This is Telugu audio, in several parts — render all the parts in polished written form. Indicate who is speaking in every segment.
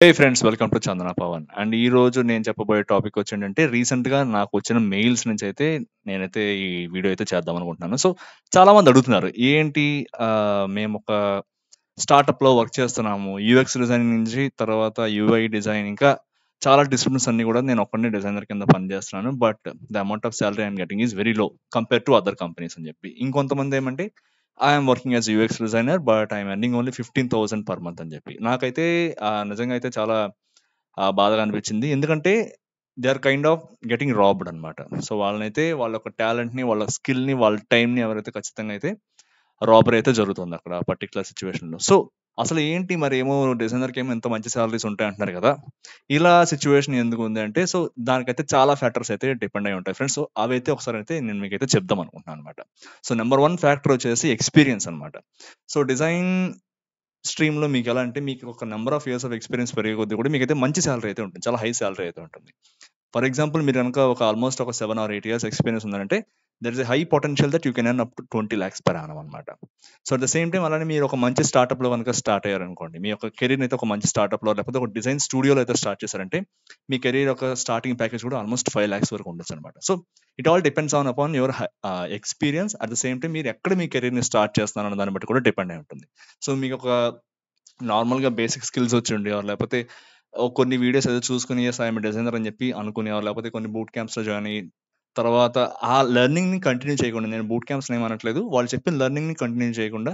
Speaker 1: Hey friends, welcome to Chandana Pavan. And ఈ రోజు నేను చెప్పబోయే టాపిక్ వచ్చేంటంటే రీసెంట్ గా నాకు వచ్చిన మెయిల్స్ నుంచి అయితే నేనైతే ఈ వీడియో అయితే చేద్దాం అనుకుంటున్నాను. సో చాలా మంది అడుగుతున్నారు, ఏంటి మేము ఒక స్టార్టప్ లో వర్క్ చేస్తున్నాము, యూఎక్స్ డిజైనింగ్ నుంచి తర్వాత యూఐ డిజైన్, ఇంకా చాలా డిసిప్లిన్స్ అన్ని కూడా నేను ఒక్కనే డిజైనర్ కింద పనిచేస్తున్నాను. But the amount of salary I'm getting is very low compare to other companies అని చెప్పి. ఇంకొంతమంది ఏమంటే I'm working as UX designer but I'm earning only 15,000 per month అని చెప్పి. నాకైతే నిజంగా అయితే చాలా బాధగా అనిపించింది. ఎందుకంటే they are kind of getting robbed అనమాట. సో వాళ్ళనైతే వాళ్ళ యొక్క టాలెంట్ని, వాళ్ళ స్కిల్ని, వాళ్ళ టైంని ఎవరైతే ఖచ్చితంగా అయితే రాబరీ అయితే జరుగుతుంది అక్కడ పర్టికులర్ సిచ్యువేషన్లో. సో అసలు ఏంటి మరి, ఏమో డిజైనర్కి ఏమో ఇంత మంచి సాలరీస్ ఉంటాయి అంటున్నారు కదా, ఇలా సిచ్యువేషన్ ఎందుకు ఉంది అంటే, సో దానికైతే చాలా ఫ్యాక్టర్స్ అయితే డిపెండ్ అయి ఉంటాయి ఫ్రెండ్స్. సో అవి అయితే ఒకసారి అయితే నేను మీకు అయితే చెప్దాం అనుకుంటున్నాను అనమాట. సో నెంబర్ వన్ ఫ్యాక్టర్ వచ్చేసి ఎక్స్పీరియన్స్ అనమాట. సో డిజైన్ స్ట్రీమ్‌లో మీకెలా అంటే, మీకు ఒక number of years of experience పెరిగే కొద్దీ కూడా మీకైతే మంచి సాలరీ అయితే ఉంటుంది. చాలా హై సాలరీ అయితే ఉంటుంది. ఫర్ ఎగ్జాంపుల్ మీరు గనుక ఒక ఆల్‌మోస్ట్ ఒక 7 ఆర్ 8 ఇయర్స్ ఎక్స్‌పీరియన్స్ ఉందంటే, there is a high potential that you can earn up to 20,00,000 per annum అనమాట. So, at the same time అలానే మీరు ఒక మంచి స్టార్టప్‌లో గనుక స్టార్ట్ అయ్యారనుకోండి, మీ యొక్క కెరీర్‌ని అయితే ఒక మంచి స్టార్టప్‌లో లేకపోతే ఒక డిజైన్ స్టూడియోలో అయితే స్టార్ట్ చేశారంటే, మీ కెరీర్ యొక్క స్టార్టింగ్ ప్యాకేజ్ కూడా ఆల్‌మోస్ట్ 5,00,000 వరకు ఉండొచ్చనమాట. So, it all depends on upon your experience. At the same time మీరు ఎక్కడ మీ కెరీర్‌ని స్టార్ట్ చేస్తున్నారన్న దాన్ని బట్టి కూడా డిపెండ్ అయి ఉంటుంది. సో, మీకొక నార్మల్‌గా బేసిక్ స్కిల్స్ వచ్చుండి లేకపోతే కొన్ని వీడియోస్ ఏదో చూసుకొని యెస్ ఐయామ్ ఎ డిజైనర్ అని చెప్పి అనుకుని లేకపోతే కొన్ని బూట్ క్యాంప్స్‌లో జాయిన్ అయ్యి, తర్వాత ఆ లెర్నింగ్‌ని కంటిన్యూ చేయకుండా, నేను బూట్ క్యాంప్స్‌ని ఏమనట్లేదు, వాళ్ళు చెప్పిన లెర్నింగ్‌ని కంటిన్యూ చేయకుండా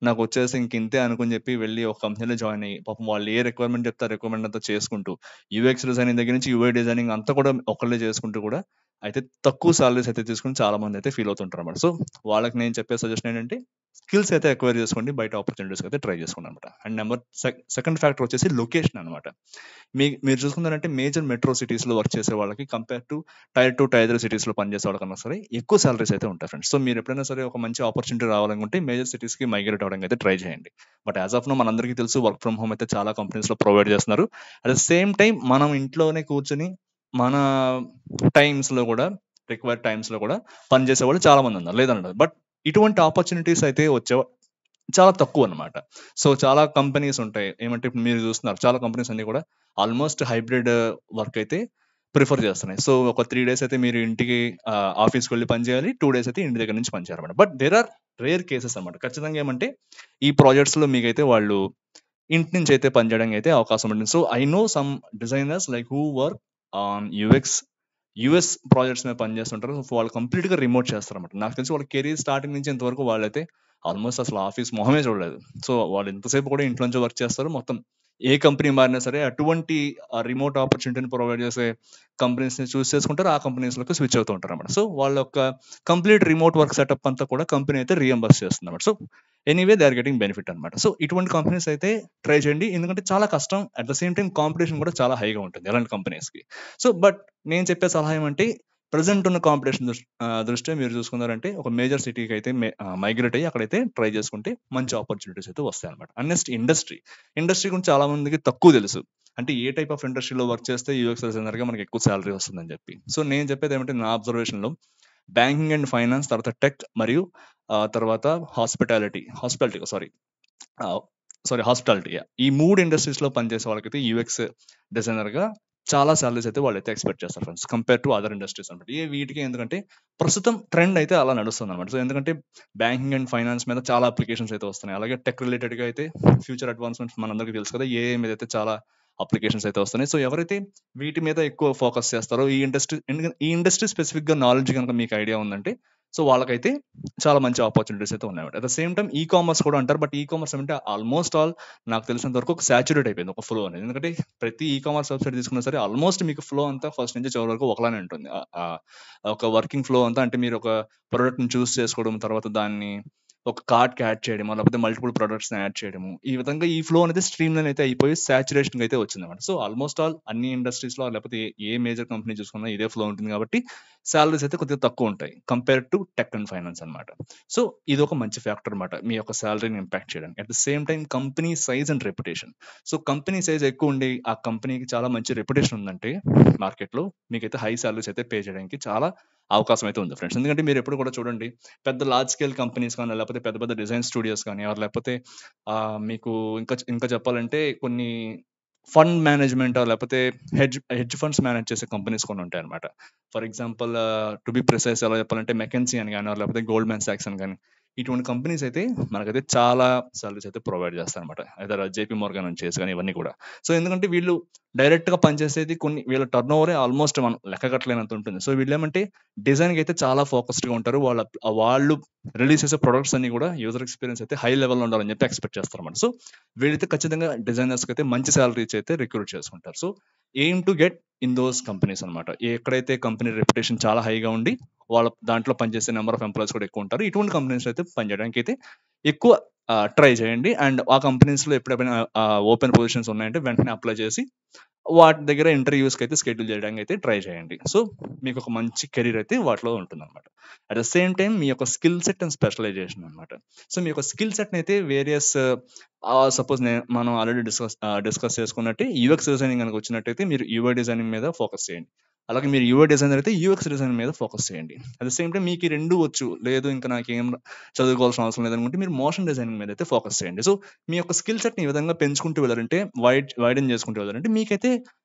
Speaker 1: నాకొచ్చేసి ఇంకింతే అనుకుని చెప్పి వెళ్లి ఒక కంపెనీలో జాయిన్ అయ్యి, పాపం వాళ్ళు ఏ రిక్వైర్మెంట్ చెప్తే ఆ రిక్వైర్మెంట్ అంతా చేసుకుంటూ, యూఎక్స్ డిజైనింగ్ దగ్గర నుంచి యూఐ డిజైనింగ్ అంతా కూడా ఒకళ్ళే చేసుకుంటూ కూడా అయితే తక్కువ సాలరీస్ అయితే తీసుకొని చాలా మంది అయితే ఫీల్ అవుతుంటారన్నమాట. సో వాళ్ళకి నేను చెప్పే సజెషన్ ఏంటంటే, స్కిల్స్ అయితే ఎక్వైర్ చేసుకోండి, బయట ఆపర్చునిటీస్ అయితే ట్రై చేసుకోండి అనమాట. అండ్ సెకండ్ ఫ్యాక్టర్ వచ్చేసి లొకేషన్ అనమాట. మీరు చూసుకున్నారంటే మేజర్ మెట్రో సిటీస్ లో వర్క్ చేసే వాళ్ళకి compare to tier 2, tier 3 cities లో పనిచేసే వాళ్ళకన్నా సరే ఎక్కువ సాలరీస్ అయితే ఉంటాయి ఫ్రెండ్స్. సో మీరు ఎప్పుడైనా సరే ఒక మంచి ఆపర్చునిటీ రావాలనుకుంటే మేజర్ సిటీస్ కి మైగ్రేట్ అవడానికి అయితే ట్రై చేయండి. బట్ యాజ్ ఆఫ్ నో మనందరికీ తెలుసు, వర్క్ ఫ్రమ్ హోమ్ అయితే చాలా కంపెనీస్ లో ప్రొవైడ్ చేస్తున్నారు. అట్ ద సేమ్ టైం మనం ఇంట్లోనే కూర్చొని మన టైమ్స్ లో కూడా, రిక్వైర్డ్ టైమ్స్ లో కూడా పనిచేసే వాళ్ళు చాలా మంది ఉన్నారు, లేదన్నారు. బట్ ఇటువంటి ఆపర్చునిటీస్ అయితే వచ్చే చాలా తక్కువ అనమాట. సో చాలా కంపెనీస్ ఉంటాయి. ఏమంటే ఇప్పుడు మీరు చూస్తున్నారు, చాలా కంపెనీస్ అన్ని కూడా ఆల్మోస్ట్ హైబ్రిడ్ వర్క్ అయితే ప్రిఫర్ చేస్తున్నాయి. సో ఒక 3 డేస్ అయితే మీరు ఇంటికి ఆఫీస్కి వెళ్ళి పని చేయాలి, 2 డేస్ అయితే ఇంటి దగ్గర నుంచి పని చేయాలన్నమాట. But there are rare cases అనమాట. ఖచ్చితంగా ఏమంటే ఈ ప్రాజెక్ట్స్ లో మీకైతే వాళ్ళు ఇంటి నుంచి అయితే పని చేయడానికి అయితే అవకాశం ఉంటుంది. So I know some designers like who work on UX US projects మీద పనిచేస్తుంటారు. సో వాళ్ళు కంప్లీట్ గా రిమోట్ చేస్తారన్నమాట. నాకు తెలిసి వాళ్ళ కెరీర్ స్టార్టింగ్ నుంచి ఇంతవరకు వాళ్ళైతే ఆల్మోస్ట్ అసలు ఆఫీస్ మొహమే చూడలేదు. సో వాళ్ళు ఎంతసేపు కూడా ఇంట్లో నుంచి వర్క్ చేస్తారు. మొత్తం ఏ కంపెనీ మారినా సరే అటువంటి రిమోట్ ఆపర్చునిటీని ప్రొవైడ్ చేసే కంపెనీస్ ని చూస్ చేసుకుంటారు, ఆ కంపెనీస్ లోకి స్విచ్ అవుతూ ఉంటారు అన్నమాట. సో వాళ్ళ యొక్క కంప్లీట్ రిమోట్ వర్క్ సెటప్ అంతా కూడా కంపెనీ అయితే రీఎంబర్స్ చేస్తుంది అన్నమాట. So anyway they are getting benefit అనమాట. సో ఇటువంటి కంపెనీస్ అయితే ట్రై చేయండి, ఎందుకంటే చాలా కష్టం. At the same time competition కూడా చాలా హైగా ఉంటుంది అలాంటి కంపెనీస్ కి. సో బట్ నేను చెప్పే సలహా ఏమంటే, ప్రెజెంట్ ఉన్న కాంపిటీషన్ దృష్ట్యా మీరు చూసుకున్నారంటే ఒక మేజర్ సిటీకి అయితే మైగ్రేట్ అయ్యి అక్కడైతే ట్రై చేసుకుంటే మంచి ఆపర్చునిటీస్ అయితే వస్తాయి అనమాట. నెక్స్ట్ ఇండస్ట్రీ గురించి చాలా మందికి తక్కువ తెలుసు. అంటే ఏ టైప్ ఆఫ్ ఇండస్ట్రీలో వర్క్ చేస్తే యూఎక్స్ డిజైనర్ గా మనకి ఎక్కువ సాలరీ వస్తుందని చెప్పి. సో నేను చెప్పేది ఏమంటే, నా అబ్జర్వేషన్ లో బ్యాంకింగ్ అండ్ ఫైనాన్స్, తర్వాత టెక్ మరియు తర్వాత హాస్పిటాలిటీ సారీ హాస్పిటాలిటీ, ఈ 3 ఇండస్ట్రీస్ లో పనిచేసే వాళ్ళకైతే యూఎక్స్ డిజైనర్ గా చాలా సాలరీస్ అయితే వాళ్ళైతే ఎక్స్పెక్ట్ చేస్తారు friends, compare to other industries అనమాట. వీటికి ఎందుకంటే ప్రస్తుతం ట్రెండ్ అయితే అలా నడుస్తుంది అనమాట. సో ఎందుకంటే బ్యాంకింగ్ అండ్ ఫైనాన్స్ మీద చాలా అప్లికేషన్స్ అయితే వస్తున్నాయి. అలాగే టెక్ రిలేటెడ్ గా అయితే ఫ్యూచర్ అడ్వాన్స్మెంట్స్ మనందరికీ తెలుసు కదా, ఏఐ మీద అయితే చాలా అప్లికేషన్స్ అయితే వస్తున్నాయి. సో ఎవరైతే వీటి మీద ఎక్కువ ఫోకస్ చేస్తారో, ఈ ఇండస్ట్రీ స్పెసిఫిక్ గా నాలెడ్జ్ కనుక మీకు ఐడియా ఉందంటే, సో వాళ్ళకైతే చాలా మంచి ఆపర్చునిటీస్ అయితే ఉన్నాయి. At the same time e commerce కూడా అంటారు. బట్ ఈ కామర్స్ అంటే ఆల్మోస్ట్ ఆల్ నాకు తెలిసినంత వరకు ఒక సాచురేట్ అయిపోయింది, ఒక ఫ్లో అనేది. ఎందుకంటే ప్రతి ఈ కామర్స్ వెబ్సైట్ తీసుకున్నా సరే ఆల్మోస్ట్ మీకు ఫ్లో అంతా ఫస్ట్ నుంచి చివరి వరకు ఒకలానే ఉంటుంది. ఒక వర్కింగ్ ఫ్లో అంతా, అంటే మీరు ఒక ప్రోడక్ట్ ని చూస్ చేసుకోవడం, తర్వాత దాన్ని ఒక కార్ట్ కి యాడ్ చేయడం, లేకపోతే మల్టిపుల్ ప్రొడక్ట్స్ యాడ్ చేయడము, ఈ విధంగా ఈ ఫ్లో అనేది స్ట్రీమ్ లైన్ అయితే అయిపోయి సాచురేషన్ అయితే వచ్చింది అనమాట. సో ఆల్మోస్ట్ ఆల్ అన్ని ఇండస్ట్రీస్ లో లేకపోతే ఏ మేజర్ కంపెనీ చూసుకున్నా ఇదే ఫ్లో ఉంటుంది కాబట్టి సాలరీస్ అయితే కొద్దిగా తక్కువ ఉంటాయి compare to tech and finance అనమాట. సో ఇది ఒక మంచి ఫ్యాక్టర్ అనమాట మీ యొక్క సాలరీని ఇంపాక్ట్ చేయడానికి. At the same time company size and reputation. So company size ఎక్కువ ఉండి ఆ కంపెనీకి చాలా మంచి రెప్యుటేషన్ ఉందంటే మార్కెట్ లో, మీకైతే హై సాలరీస్ అయితే పే చేయడానికి చాలా అవకాశం అయితే ఉంది ఫ్రెండ్స్. ఎందుకంటే మీరు ఎప్పుడు కూడా చూడండి, పెద్ద లార్జ్ స్కేల్ కంపెనీస్ కానీ, లేకపోతే పెద్ద పెద్ద డిజైన్ స్టూడియోస్ కానీ, లేకపోతే మీకు ఇంకా ఇంకా చెప్పాలంటే కొన్ని ఫండ్ మేనేజ్మెంట్ లేకపోతే హెడ్జ్ ఫండ్స్ మేనేజ్ చేసే కంపెనీస్ కొన్ని ఉంటాయి అనమాట. For example to be precise ఎలా చెప్పాలంటే మెకెన్సీ అని కానీ లేకపోతే గోల్డ్‌మ్యాన్ సాక్స్ అని కానీ ఇటువంటి కంపెనీస్ అయితే మనకైతే చాలా సర్వీస్ అయితే ప్రొవైడ్ చేస్తారనమాట. ఐదర్ జేపీ మోర్గాన్ అని చేసి కానీ ఇవన్నీ కూడా. సో ఎందుకంటే వీళ్ళు డైరెక్ట్‌గా పనిచేసేది కొన్ని వీళ్ళ టర్న్ ఓవరే ఆల్మోస్ట్ మనం లెక్క కట్టలేనంత ఉంటుంది. సో వీళ్ళేమంటే డిజైన్‌కి అయితే చాలా ఫోకస్డ్‌గా ఉంటారు. వాళ్ళు రిలీజ్ చేసే ప్రొడక్ట్స్ అన్ని కూడా యూజర్ ఎక్స్‌పీరియన్స్ అయితే హై లెవెల్‌లో ఉండాలని చెప్పి ఎక్స్‌పెక్ట్ చేస్తారన్నమాట. సో వీళ్ళైతే ఖచ్చితంగా డిజైనర్స్‌కి అయితే మంచి సాలరీస్ అయితే రిక్రూట్ చేసుకుంటారు. So aim to get in those companies అన్నమాట. ఎక్కడైతే కంపెనీ రెప్యుటేషన్ చాలా హైగా ఉండి వాళ్ళ దాంట్లో పనిచేసే నెంబర్ ఆఫ్ ఎంప్లాయీస్ కూడా ఎక్కువ ఉంటారు. ఇటువంటి కంపెనీస్ అయితే పనిచేయడానికి అయితే ఎక్కువ ట్రై చేయండి. అండ్ ఆ కంపెనీస్‌లో ఎప్పుడైనా ఓపెన్ పొజిషన్స్ ఉన్నాయంటే వెంటనే అప్లై చేసి వాటి దగ్గర ఇంటర్వ్యూస్‌కి అయితే షెడ్యూల్ చేయడానికి అయితే ట్రై చేయండి. సో మీకు ఒక మంచి కెరీర్ అయితే వాటిలో ఉంటుందన్నమాట. అట్ ద సేమ్ టైమ్ మీ యొక్క స్కిల్ సెట్ అండ్ స్పెషలైజేషన్ అన్నమాట. సో మీ యొక్క స్కిల్ సెట్‌ని అయితే వేరియస్ సపోజ్ మనం ఆల్రెడీ డిస్కస్ చేసుకున్నట్టే యూఎక్స్ డిజైనింగ్ గనుక వచ్చినట్టయితే మీరు యూఐ డిజైనింగ్ మీద ఫోకస్ చేయండి. అలాగే మీరు యూఐ డిజైనర్ అయితే యూఎక్స్ డిజైనింగ్ మీద ఫోకస్ చేయండి. అట్ ద సేమ్ టైమ్ మీకు ఈ 2 వచ్చు. లేదు ఇంకా నాకేం చదువుకోవాల్సిన అవసరం లేదనుకుంటే మీరు మోషన్ డిజైనింగ్ మీద అయితే ఫోకస్ చేయండి. సో మీ యొక్క స్కిల్ సెట్‌ని ఈ విధంగా పెంచుకుంటూ వెళ్లారంటే వైడెన్ చేసుకుంటూ వెళ్లారంటే మీకైతే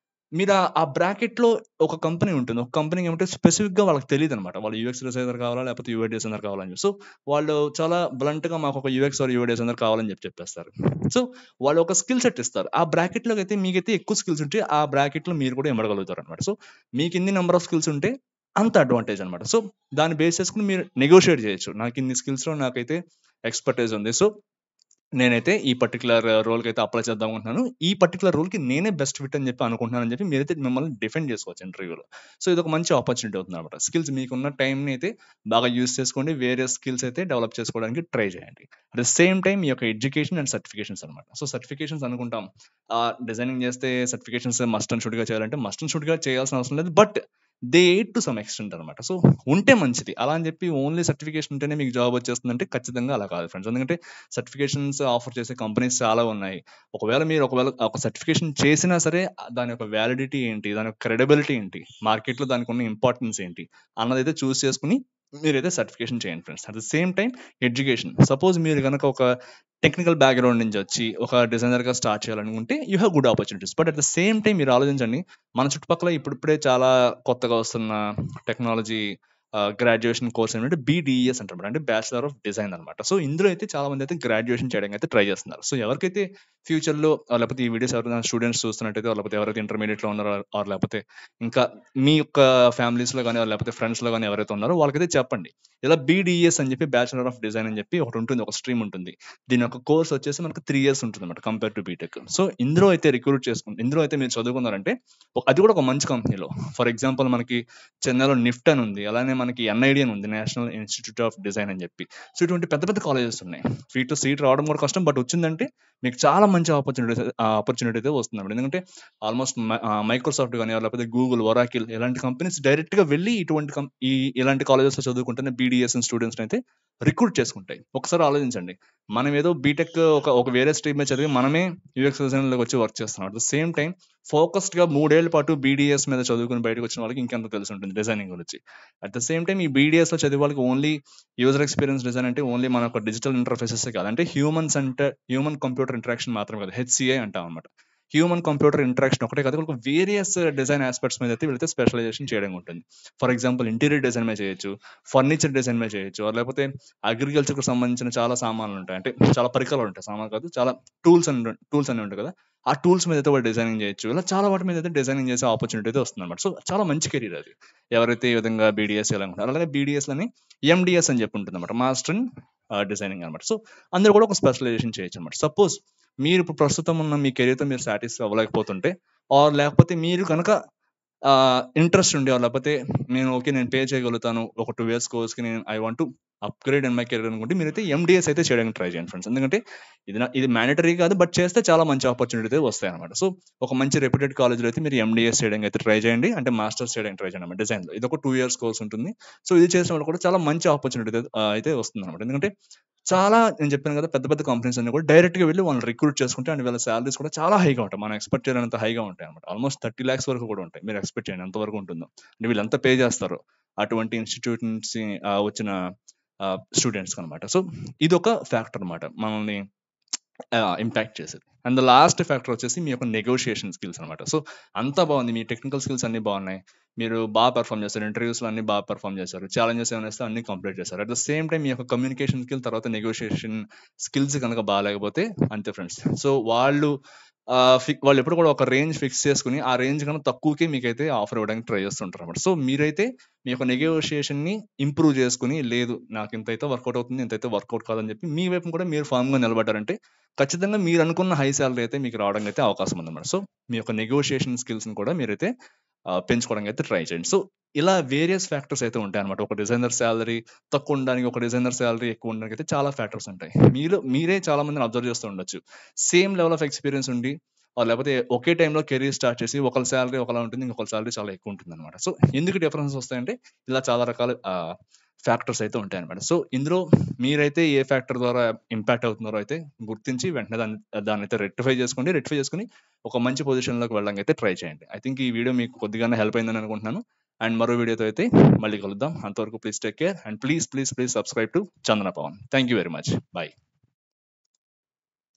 Speaker 1: మీరు ఆ బ్రాకెట్‌లో ఒక కంపెనీ ఉంటుంది. ఒక కంపెనీకి ఏమంటే స్పెసిఫిక్‌గా వాళ్ళకి తెలీదనమాట. వాళ్ళు యూఎక్స్ డిజైనర్ కావాలా? లేకపోతే యూఐ డిజైనర్ కావాలని చెప్పి. సో, వాళ్ళు చాలా బ్లంట్‌గా మాకొక యూఎక్స్ ఆర్ యూఐ డిజైనర్ కావాలని చెప్పేస్తారు. సో, వాళ్ళు ఒక స్కిల్ సెట్ ఇస్తారు. ఆ బ్రాకెట్‌లోకైతే మీకైతే ఎక్కువ స్కిల్స్ ఉంటే ఆ బ్రాకెట్‌లో మీరు కూడా ఇమడగలుగుతారనమాట. సో, మీకెన్ని నంబర్ ఆఫ్ స్కిల్స్ ఉంటే అంత అడ్వాంటేజ్ అనమాట. సో, దాన్ని బేస్ చేసుకొని మీరు నెగోషియేట్ చేయొచ్చు. నాకిన్ని స్కిల్స్‌లో నాకైతే ఎక్స్‌పర్టైజ్ ఉంది. సో నేనైతే ఈ పర్టిక్యులర్ రోల్‌కైతే అప్లై చేద్దాం అనుకుంటున్నాను. ఈ పర్టిక్యులర్ రోల్‌కి నేనే బెస్ట్ ఫిట్ అని చెప్పి అనుకుంటున్నానని చెప్పి మీరైతే మిమ్మల్ని డిఫెండ్ చేసుకోవచ్చు ఇంటర్వ్యూలో. సో, ఇదొక మంచి ఆపర్చునిటీ అవుతుందన్నమాట. స్కిల్స్ మీకున్న టైంని అయితే బాగా యూజ్ చేసుకోండి. వేరే స్కిల్స్ అయితే డెవలప్ చేసుకోవడానికి ట్రై చేయండి. అట్ ద సేమ్ టైమ్ మీ యొక్క ఎడ్యుకేషన్ అండ్ సర్టిఫికేషన్స్ అన్నమాట. సో, సర్టిఫికేషన్స్ అనుకుంటాం. డిజైనింగ్ చేస్తే సర్టిఫికేషన్స్ మస్ట్ అండ్ షుడ్‌గా చేయాలంటే మస్ట్ అండ్ షుడ్‌గా చేయాల్సిన అవసరం లేదు. But they aid to some extent అన్నమాట. సో, ఉంటే మంచిది. అలా అని చెప్పి ఓన్లీ సర్టిఫికేషన్ ఉంటేనే మీకు జాబ్ వచ్చేస్తుందంటే ఖచ్చితంగా అలా కాదు ఫ్రెండ్స్. ఎందుకంటే సర్టిఫికేషన్స్ ఆఫర్ చేసే కంపెనీస్ చాలా ఉన్నాయి. ఒకవేళ ఒక సర్టిఫికేషన్ చేసినా సరే దాని యొక్క వ్యాలిడిటీ ఏంటి? దాని యొక్క క్రెడిబిలిటీ ఏంటి? మార్కెట్‌లో దానికున్న ఇంపార్టెన్స్ ఏంటి? అన్నదైతే చూస్ చేసుకొని మీరైతే సర్టిఫికేషన్ చేయండి friends. At the same time education. Suppose మీరు గనక ఒక టెక్నికల్ బ్యాక్‌గ్రౌండ్ నుంచి వచ్చి ఒక డిజైనర్‌గా స్టార్ట్ చేయాలనుకుంటే you have good opportunities. But at the same time మీరు ఆలోచించండి. మన చుట్టుపక్కల ఇప్పుడిప్పుడే చాలా కొత్తగా వస్తున్న టెక్నాలజీ గ్రాడ్యుయేషన్ కోర్స్ ఏంటంటే బీడీఈఎస్ అంటారు. అంటే బ్యాచిలర్ ఆఫ్ డిజైన్ అనమాట. సో ఇందులో అయితే చాలా మంది అయితే గ్రాడ్యుయేషన్ చేయడానికి అయితే ట్రై చేస్తున్నారు. సో ఎవరికైతే ఫ్యూచర్‌లో లేకపోతే ఈ వీడియోస్ ఎవరైనా స్టూడెంట్స్ చూస్తున్నట్టయితే లేకపోతే ఎవరైతే ఇంటర్మీడియేట్‌లో ఉన్నారో ఆర్ లేకపోతే ఇంకా మీ యొక్క ఫ్యామిలీస్‌లో గాని లేకపోతే ఫ్రెండ్స్‌లో గాని ఎవరైతే ఉన్నారో వాళ్ళకైతే చెప్పండి. ఇలా బీడీఈఎస్ అని చెప్పి బ్యాచిలర్ ఆఫ్ డిజైన్ అని చెప్పి ఒకటి ఉంటుంది. ఒక స్ట్రీమ్ ఉంటుంది. దీని యొక్క కోర్స్ వచ్చేసి మనకు 3 ఇయర్స్ ఉంటుందన్నమాట కంపేర్ టు బీటెక్. సో ఇందులో అయితే ఇందులో అయితే మీరు చదువుకున్నారంటే అది కూడా ఒక మంచి కంపెనీలో. ఫర్ ఎగ్జాంపుల్ మనకి చెన్నైలో నిఫ్ట్ అని ఉంది. అలానే మనకి ఎన్ఐడి అని ఉంది. నేషనల్ ఇన్‌స్టిట్యూట్ ఆఫ్ డిజైన్ అని చెప్పి. సో ఇటువంటి పెద్ద పెద్ద కాలేజెస్ ఉన్నాయి. సీట్ రావడం కూడా కష్టం. బట్ వచ్చిందంటే మీకు చాలా మంచి ఆపర్చునిటీ అయితే వస్తుందన్నమాట. ఎందుకంటే ఆల్మోస్ట్ మైక్రోసాఫ్ట్ గాని లేకపోతే గూగుల్, ఒరాకిల్ ఇలాంటి కంపెనీస్ డైరెక్ట్‌గా వెళ్లి ఇలాంటి కాలేజెస్‌లో చదువుకుంటేనే బీడీఎస్ స్టూడెంట్స్‌ని అయితే రిక్రూట్ చేసుకుంటాయి. ఒకసారి ఆలోచించండి. మనం ఏదో బీటెక్ ఒక వేరే స్ట్రీమ్ మీద చదివి మనమే యూఎక్స్ డిజైనర్‌లోకి వచ్చి వర్క్ చేస్తున్నాం. అట్ ద సేమ్ టైమ్ ఫోకస్డ్‌గా 3 ఏళ్ల పాటు బీడీఎస్ మీద చదువుకొని బయటకు వచ్చిన వాళ్ళకి ఇంకెంత తెలిసి ఉంటుంది డిజైనింగ్ గురించి. అట్ ద సేమ్ టైమ్ ఈ బీడీఎస్‌లో చదివే వాళ్ళకి ఓన్లీ యూజర్ ఎక్స్‌పీరియన్స్ డిజైన్ అంటే ఓన్లీ మన యొక్క డిజిటల్ ఇంటర్‌ఫేసెసే కాదు. అంటే హ్యూమన్ కంప్యూటర్ ఇంటరాక్షన్ మాత్రమే కాదు. హెచ్‌సీఐ అంటాం అన్నమాట. హ్యూమన్ కంప్యూటర్ ఇంటరాక్షన్ ఒకటే కాదు. వాళ్ళకి వేరియస్ డిజైన్ యాస్పెక్ట్స్ మీద అయితే వీళ్ళైతే స్పెషలైజేషన్ చేయడం ఉంటుంది. ఫర్ ఎగ్జాంపుల్ ఇంటీరియర్ డిజైన్ మీద చేయొచ్చు. ఫర్నిచర్ డిజైన్ మీద చేయొచ్చు. లేకపోతే అగ్రికల్చర్‌కి సంబంధించిన చాలా సామాన్లు ఉంటాయి. అంటే చాలా పరికరాలు ఉంటాయి. సామాన్లు కాదు. చాలా టూల్స్ అన్ని ఉంటాయి కదా! ఆ టూల్స్ మీద అయితే వాళ్ళు డిజైనింగ్ చేయొచ్చు. ఇలా చాలా వాటి మీద అయితే డిజైనింగ్ చేసే ఆపర్చునిటీ అయితే వస్తుందన్నమాట. సో చాలా మంచి కెరీర్ అది. ఎవరైతే ఈ విధంగా బీడీఎస్ చేయాలనుకుంటారో అలాగే బీడీఎస్‌లోని ఎండీఎస్ అని చెప్పి ఉంటుందన్నమాట. మాస్టర్ ఇన్ డిజైనింగ్ అన్నమాట. సో అందులో కూడా ఒక స్పెషలైజేషన్ చేయొచ్చన్నమాట. సపోజ్ మీరు ఇప్పుడు ప్రస్తుతం ఉన్న మీ కెరీర్‌తో మీరు సాటిస్ఫై అవ్వలేకపోతుంటే ఆర్ లేకపోతే మీరు గనక ఇంట్రెస్ట్ ఉండి లేకపోతే నేను పే చేయగలుగుతాను. ఒక 2 ఇయర్స్ కోర్స్‌కి I want to upgrade in my career అనుకుంటే మీరైతే ఎండీఎస్ అయితే చేయడానికి ట్రై చేయండి ఫ్రెండ్స్. ఎందుకంటే ఇది మ్యాండేటరీ కాదు. బట్ చేస్తే చాలా మంచి ఆపర్చునిటీ అయితే వస్తాయన్నమాట. సో ఒక మంచి రెప్యూటెడ్ కాలేజ్‌లో అయితే మీరు ఎండీఎస్ చేయడానికి అయితే ట్రై చేయండి. అంటే మాస్టర్స్ చేయడానికి ట్రై చేయండి అన్నమాట డిజైన్‌లో. ఇదొక 2 ఇయర్స్ కోర్స్ ఉంటుంది. సో ఇది చేసిన వాళ్ళు కూడా చాలా మంచి ఆపర్చునిటీ అయితే వస్తుందన్నమాట. ఎందుకంటే చాలా నేను చెప్పాను కదా! పెద్ద పెద్ద కంపెనీస్ అన్ని కూడా డైరెక్ట్‌గా వెళ్లి వాళ్ళని రిక్రూట్ చేసుకుంటే అండ్ వీళ్ళ సాలరీస్ కూడా చాలా హైగా ఉంటాయి. మనం ఎక్స్‌పెక్ట్ చేయలేనంత హైగా ఉంటాయన్నమాట. ఆల్మోస్ట్ 30 లాక్స్ వరకు కూడా ఉంటాయి. మీరు ఎక్స్‌పెక్ట్ చేయండి ఎంత వరకు ఉంటుందో. అంటే వీళ్ళెంత పే చేస్తారో అటువంటి ఇన్‌స్టిట్యూట్ నుంచి వచ్చిన స్టూడెంట్స్‌కన్నమాట. సో ఇదొక ఫ్యాక్టర్ అన్నమాట. మనల్ని ఇంపాక్ట్ చేసేది. అండ్ ద లాస్ట్ ఫ్యాక్టర్ వచ్చేసి మీ యొక్క నెగోషియేషన్ స్కిల్స్ అనమాట. సో అంతా బాగుంది, మీ టెక్నికల్ స్కిల్స్ అన్ని బాగున్నాయి, మీరు బాగా పర్ఫామ్ చేస్తారు, ఇంటర్వ్యూస్లో అన్ని బాగా పర్ఫామ్ చేస్తారు, ఛాలెంజెస్ ఏమైనా వస్తే అన్ని కంప్లీట్ చేస్తారు. అట్ ద సేమ్ టైం మీ యొక్క కమ్యూనికేషన్ స్కిల్ తర్వాత నెగోషియేషన్ స్కిల్స్ కనుక బాగాలేకపోతే అంతే ఫ్రెండ్స్. సో వాళ్ళు ఎప్పుడు కూడా ఒక రేంజ్ ఫిక్స్ చేసుకుని ఆ రేంజ్ కన్నా తక్కువకే మీకైతే ఆఫర్ ఇవ్వడానికి ట్రై చేస్తుంటారు అనమాట. సో మీరైతే మీ యొక్క నెగోషియేషన్ ని ఇంప్రూవ్ చేసుకుని, లేదు నాకు ఇంతైతే వర్కౌట్ అవుతుంది, ఇంతైతే వర్కౌట్ కాదని చెప్పి మీ వైపు కూడా మీరు ఫామ్ గా నిలబడ్డారంటే ఖచ్చితంగా మీరు అనుకున్న హై సాలరీ అయితే మీకు రావడానికి అయితే అవకాశం ఉందన్నమాట. సో మీ యొక్క నెగోషియేషన్ స్కిల్స్ ని కూడా మీరైతే పెంచుకోవడానికి అయితే ట్రై చేయండి. సో ఇలా వేరియస్ ఫ్యాక్టర్స్ అయితే ఉంటాయి అనమాట. ఒక డిజైనర్ శాలరీ తక్కువ ఉండడానికి, ఒక డిజైనర్ శాలరీ ఎక్కువ ఉండడానికి అయితే చాలా ఫ్యాక్టర్స్ ఉంటాయి. మీరే చాలా మందిని అబ్జర్వ్ చేస్తూ ఉండొచ్చు. సేమ్ లెవెల్ ఆఫ్ ఎక్స్పీరియన్స్ ఉండి లేకపోతే ఒకే టైంలో కెరీర్ స్టార్ట్ చేసి ఒకళ్ళ శాలరీ ఒకలా ఉంటుంది, ఇంకొకళ్ళ శాలరీ చాలా ఎక్కువ ఉంటుంది అనమాట. సో ఎందుకు డిఫరెన్స్ వస్తాయంటే ఇలా చాలా రకాల ఫ్యాక్టర్స్ అయితే ఉంటాయి అనమాట. సో ఇందులో మీరైతే ఏ ఫ్యాక్టర్ ద్వారా ఇంపాక్ట్ అవుతున్నారో అయితే గుర్తించి వెంటనే దాన్ని అయితే రెక్టిఫై చేసుకుని ఒక మంచి పొజిషన్లోకి వెళ్ళడానికి అయితే ట్రై చేయండి. ఐ థింక్ ఈ వీడియో మీకు కొద్దిగానే హెల్ప్ అయిందని అనుకుంటున్నాను. అండ్ మరో వీడియోతో అయితే మళ్ళీ కలుద్దాం. అంతవరకు please take care and please subscribe to Chandana Pavan. Thank you very much. Bye.